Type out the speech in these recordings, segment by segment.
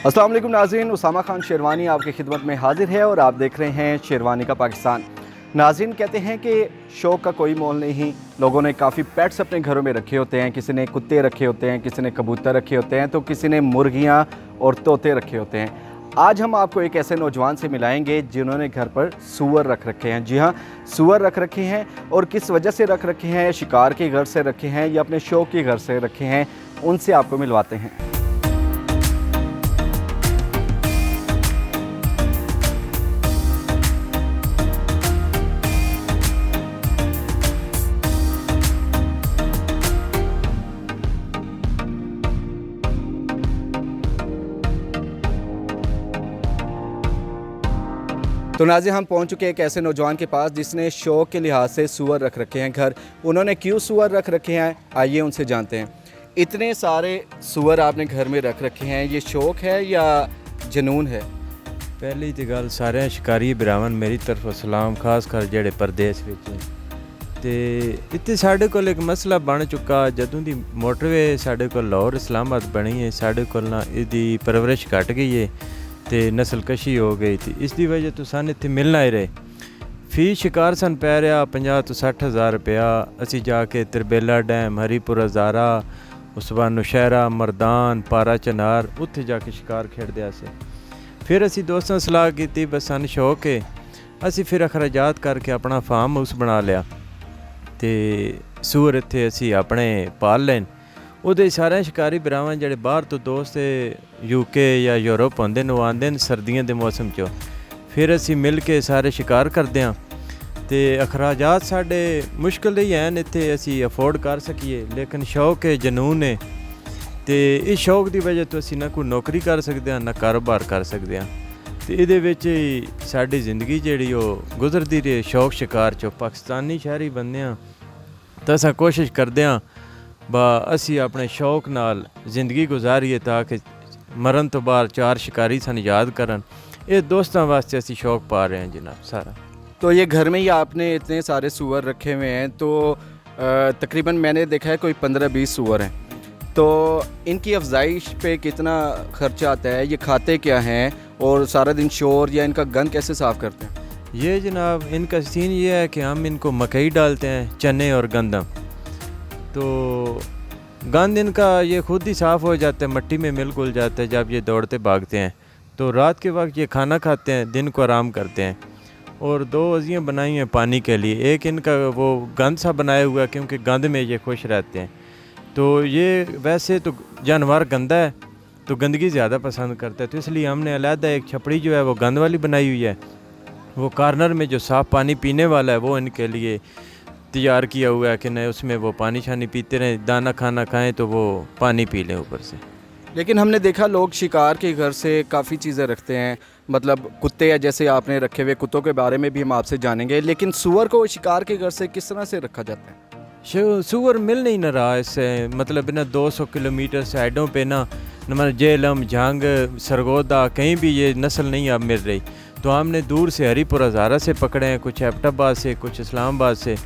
अस्सलाम वालेकुम नाज़रीन, उसामा खान शेरवानी आपकी खिदमत में हाजिर है और आप देख रहे हैं शेरवानी का पाकिस्तान। नाज़रीन, कहते हैं कि शौक़ का कोई मोल नहीं। लोगों ने काफ़ी पेट्स अपने घरों में रखे होते हैं। किसी ने कुत्ते रखे होते हैं, किसी ने कबूतर रखे होते हैं, तो किसी ने मुर्गियाँ और तोते रखे होते हैं। आज हम आपको एक ऐसे नौजवान से मिलाएंगे जिन्होंने घर पर सूअर रख रखे हैं। जी हाँ, सूअर रख रखे हैं और किस वजह से रख रखे हैं, शिकार के घर से रखे हैं या अपने शौक़ के घर से रखे हैं, उनसे आपको मिलवाते हैं। तो नाज़रीन, हम पहुंच चुके हैं एक ऐसे नौजवान के पास जिसने शौक़ के लिहाज से सूअर रख रखे हैं घर। उन्होंने क्यों सूअर रख रखे हैं, आइए उनसे जानते हैं। इतने सारे सूअर आपने घर में रख रखे हैं, ये शौक़ है या जुनून है? पहली तो गल सारे शिकारी भरावां मेरी तरफों सलाम, खास कर जेड़े परदेस विच ते इत्थे साढ़े कोल एक मसला बन चुका। जदों दी मोटरवे साढ़े कोल लाहौर इस्लामाबाद बनी है, साढ़े कोल ना इहदी परवरिश घट गई है ते नस्ल कशी हो गई थी। इसकी वजह तो सन इत्थे मिलना ही रहे। फी शिकार सन पै रहा 50 तो 60 हज़ार रुपया। असी जाके तिरबेला डैम, हरीपुर हज़ारा, उस तो बाद नौशहरा, मरदान, पारा चनार उत्थे जाके शिकार खेडदे से। फिर असी दोस्तों सलाह की, बस सन शौक है, असी फिर अखराजात करके अपना फार्म हाउस बना लिया ते सूअर इत्थे असी अपने पाल लैन। उहदे सारे शिकारी भरावां जेह्ड़े बाहर तो दोस्त यूके या यूरोप होंदे न, वो आंदे न सर्दियों के मौसम चो। फिर असी मिल के सारे शिकार करते हैं ते अखराजात साढ़े मुश्किल ही हैं इत्थे असी अफोर्ड कर सकीए, लेकिन शौक है, जनून है ते इस शौक की वजह तो असी ना कोई नौकरी कर सकते हैं ना कारोबार कर सकते हैं। तो इहदे विच साडी जिंदगी जिहड़ी ओह गुजरदी रही शौक शिकार चो। पाकिस्तानी शहरी बंदे हैं तो असां कोशिश करते हैं बा असी अपने शौक नाल जिंदगी गुजारिए ताकि मरण तो बाद 4 शिकारी सन याद करन। ये दोस्तों वास्ते असी शौक पा रहे हैं जनाब सारा। तो ये घर में ही आपने इतने सारे सूअर रखे हुए हैं, तो तकरीबन मैंने देखा है कोई 15-20 सूअर हैं। तो इनकी अफजाइश पे कितना खर्चा आता है, ये खाते क्या हैं और सारा दिन शोर या इनका गंद कैसे साफ़ करते हैं? ये जनाब इनका सीन ये है कि हम इनको मकई डालते हैं, चने और गंदम। तो गंद इनका ये खुद ही साफ़ हो जाता है, मट्टी में मिल घुल जाता है जब ये दौड़ते भागते हैं। तो रात के वक्त ये खाना खाते हैं, दिन को आराम करते हैं। और 2 अज़ियाँ बनाई हैं पानी के लिए। एक इनका वो गंद सा बनाया हुआ है क्योंकि गंद में ये खुश रहते हैं। तो ये वैसे तो जानवर गंदा है तो गंदगी ज़्यादा पसंद करता है, तो इसलिए हमने अलहदा एक छपड़ी जो है वो गंद वाली बनाई हुई है। वो कॉर्नर में जो साफ़ पानी पीने वाला है वो इनके लिए तैयार किया हुआ है कि नहीं उसमें वो पानी शानी पीते रहें, दाना खाना खाएं तो वो पानी पी लें ऊपर से। लेकिन हमने देखा लोग शिकार के घर से काफ़ी चीज़ें रखते हैं, मतलब कुत्ते या जैसे आपने रखे हुए कुत्तों के बारे में भी हम आपसे जानेंगे। लेकिन सूअर को शिकार के घर से किस तरह से रखा जाता है? सूअर मिल नहीं न रहा इससे, मतलब ना 200 किलोमीटर साइडों पे ना जेलम, झांग, सरगोदा कहीं भी ये नस्ल नहीं अब मिल रही। तो हमने दूर से हरीपुर हज़ारा से पकड़े हैं, कुछ एबटाबाद से, कुछ इस्लामाबाद से।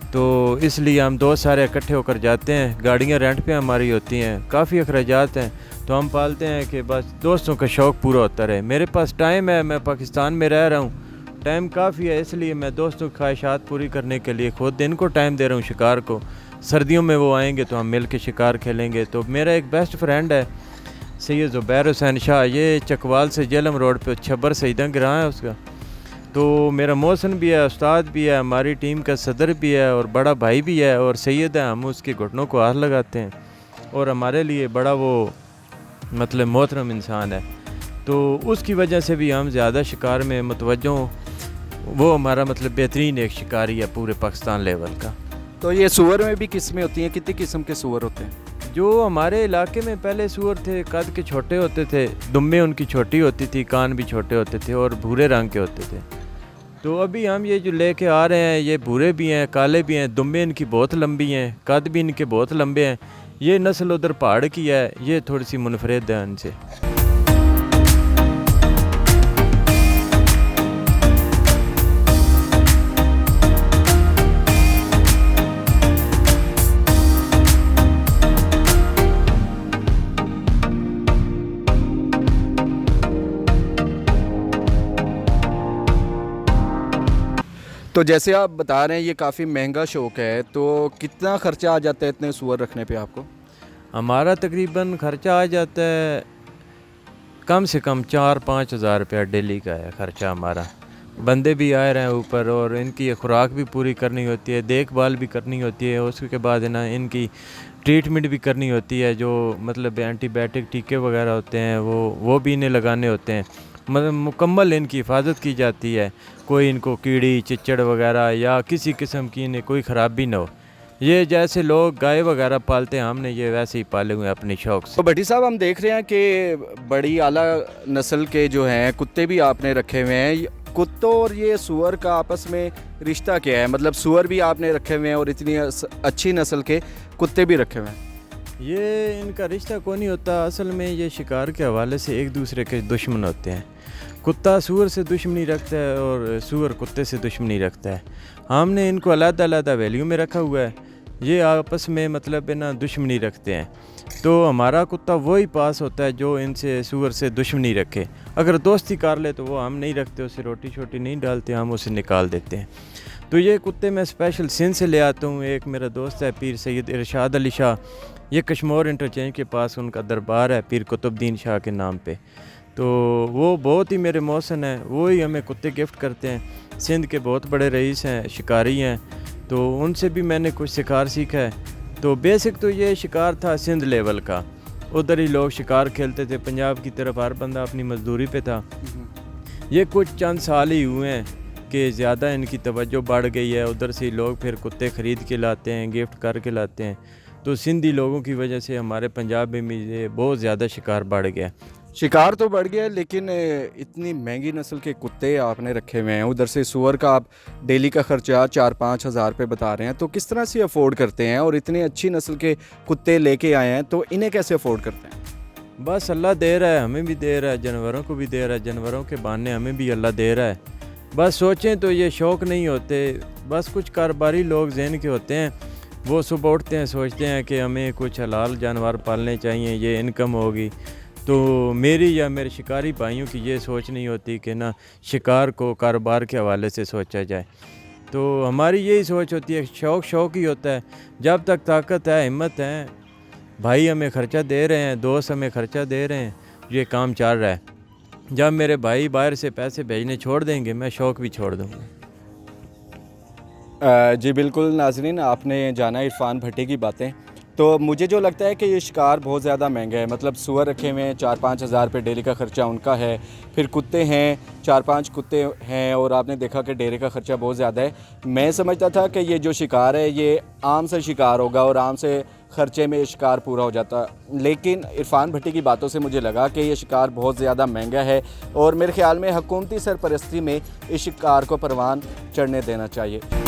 तो इसलिए हम 2 सारे इकट्ठे होकर जाते हैं, गाड़ियाँ रेंट पे हमारी होती हैं, काफ़ी अखराजात हैं। तो हम पालते हैं कि बस दोस्तों का शौक़ पूरा होता रहे। मेरे पास टाइम है, मैं पाकिस्तान में रह रहा हूँ, टाइम काफ़ी है, इसलिए मैं दोस्तों की ख्वाहिशात पूरी करने के लिए खुद दिन को टाइम दे रहा हूँ शिकार को। सर्दियों में वो आएंगे तो हम मिल के शिकार खेलेंगे। तो मेरा एक बेस्ट फ्रेंड है सैयद ज़ुबैर हुसैन शाह, ये चकवाल से जेलम रोड पे छब्बर सईदा गिरा है उसका। तो मेरा मोहसिन भी है, उस्ताद भी है, हमारी टीम का सदर भी है और बड़ा भाई भी है और सैयद है। हम उसके घुटनों को हाथ लगाते हैं और हमारे लिए बड़ा वो मतलब मोहतरम इंसान है। तो उसकी वजह से भी हम ज़्यादा शिकार में मुतवज्जो। वो हमारा मतलब बेहतरीन एक शिकारी है पूरे पाकिस्तान लेवल का। तो ये सूअर में भी किस्में होती हैं, कितनी किस्म के सूअर होते हैं? जो हमारे इलाके में पहले सूअर थे कद के छोटे होते थे, दुम्बे उनकी छोटी होती थी, कान भी छोटे होते थे और भूरे रंग के होते थे। तो अभी हम ये जो लेके आ रहे हैं ये भूरे भी हैं, काले भी हैं, दुम्बे इनकी बहुत लंबी हैं, कद भी इनके बहुत लंबे हैं। ये नस्ल उधर पहाड़ की है, ये थोड़ी सी मुनफरिद है इनसे। तो जैसे आप बता रहे हैं ये काफ़ी महंगा शौक है, तो कितना खर्चा आ जाता है इतने सूअर रखने पे आपको? हमारा तकरीबन खर्चा आ जाता है कम से कम 4-5 हज़ार रुपया डेली का है खर्चा हमारा। बंदे भी आए रहे हैं ऊपर और इनकी खुराक भी पूरी करनी होती है, देखभाल भी करनी होती है, उसके बाद है ना इनकी ट्रीटमेंट भी करनी होती है, जो मतलब एंटीबायोटिक टीके वगैरह होते हैं वो भी इन्हें लगाने होते हैं। मतलब मुकम्मल इनकी हिफाजत की जाती है, कोई इनको कीड़ी चिच्चड़ वगैरह या किसी किस्म की इन्हें कोई ख़राबी ना हो। ये जैसे लोग गाय वगैरह पालते हैं, हमने ये वैसे ही पाले हुए हैं अपने शौक़ से। तो भट्टी साहब हम देख रहे हैं कि बड़ी आला नस्ल के जो हैं कुत्ते भी आपने रखे हुए हैं। कुत्तों और ये सूअर का आपस में रिश्ता क्या है? मतलब सूअर भी आपने रखे हुए हैं और इतनी अच्छी नस्ल के कुत्ते भी रखे हुए हैं। ये इनका रिश्ता कौन नहीं होता, असल में ये शिकार के हवाले से एक दूसरे के दुश्मन होते हैं। कुत्ता सूअर से दुश्मनी रखता है और सूअर कुत्ते से दुश्मनी रखता है। हमने इनको अलग-अलग वैल्यू में रखा हुआ है, ये आपस में मतलब है ना दुश्मनी रखते हैं। तो हमारा कुत्ता वही पास होता है जो इनसे सूअर से दुश्मनी रखे। अगर दोस्ती कर ले तो वो हम नहीं रखते, उसे रोटी शोटी नहीं डालते, हम उसे निकाल देते हैं। तो ये कुत्ते मैं स्पेशल सिंध से ले आता हूँ। एक मेरा दोस्त है पीर सैयद इरशाद अली शाह, ये कश्मोर इंटरचेंज के पास उनका दरबार है पीर कुतुबुद्दीन शाह के नाम पे। तो वो बहुत ही मेरे मौसन हैं, वो ही हमें कुत्ते गिफ्ट करते हैं। सिंध के बहुत बड़े रईस हैं, शिकारी हैं, तो उनसे भी मैंने कुछ शिकार सीखा है। तो बेसिक तो ये शिकार था सिंध लेवल का, उधर ही लोग शिकार खेलते थे, पंजाब की तरफ हर बंदा अपनी मजदूरी पे था। ये कुछ चंद साल ही हुए हैं कि ज़्यादा इनकी तवज्जो बढ़ गई है, उधर से लोग फिर कुत्ते ख़रीद के लाते हैं, गिफ्ट करके लाते हैं। तो सिंधी लोगों की वजह से हमारे पंजाब में ये बहुत ज़्यादा शिकार बढ़ गया। शिकार तो बढ़ गया, लेकिन इतनी महंगी नस्ल के कुत्ते आपने रखे हुए हैं, उधर से सूअर का आप डेली का खर्चा 4-5 हज़ार रुपये बता रहे हैं, तो किस तरह से अफोर्ड करते हैं? और इतनी अच्छी नस्ल के कुत्ते लेके आए हैं, तो इन्हें कैसे अफोर्ड करते हैं? बस अल्लाह दे रहा है, हमें भी दे रहा है, जानवरों को भी दे रहा है, जानवरों के बहाने हमें भी अल्लाह दे रहा है। बस सोचें तो ये शौक़ नहीं होते, बस कुछ कारोबारी लोग ज़हन के होते हैं, वो सुबह उठते हैं सोचते हैं कि हमें कुछ हलाल जानवर पालने चाहिए, ये इनकम होगी। तो मेरी या मेरे शिकारी भाइयों की ये सोच नहीं होती कि ना शिकार को कारोबार के हवाले से सोचा जाए। तो हमारी यही सोच होती है, शौक़ ही होता है। जब तक ताकत है, हिम्मत है, भाई हमें ख़र्चा दे रहे हैं, दोस्त हमें ख़र्चा दे रहे हैं, ये काम चल रहा है। जब मेरे भाई बाहर से पैसे भेजने छोड़ देंगे, मैं शौक़ भी छोड़ दूँगा। जी बिल्कुल नाज़रीन, आपने जाना इरफान भट्टी की बातें। तो मुझे जो लगता है कि ये शिकार बहुत ज़्यादा महंगा है। मतलब सूअर रखे हुए हैं, 4-5 हज़ार रुपये डेली का ख़र्चा उनका है, फिर कुत्ते हैं, 4-5 कुत्ते हैं, और आपने देखा कि डेरे का ख़र्चा बहुत ज़्यादा है। मैं समझता था कि ये जो शिकार है ये आम से शिकार होगा और आम से ख़र्चे में शिकार पूरा हो जाता, लेकिन इरफान भट्टी की बातों से मुझे लगा कि ये शिकार बहुत ज़्यादा महंगा है और मेरे ख़्याल में हुकूमती सरपरस्ती में इस शिकार को परवान चढ़ने देना चाहिए।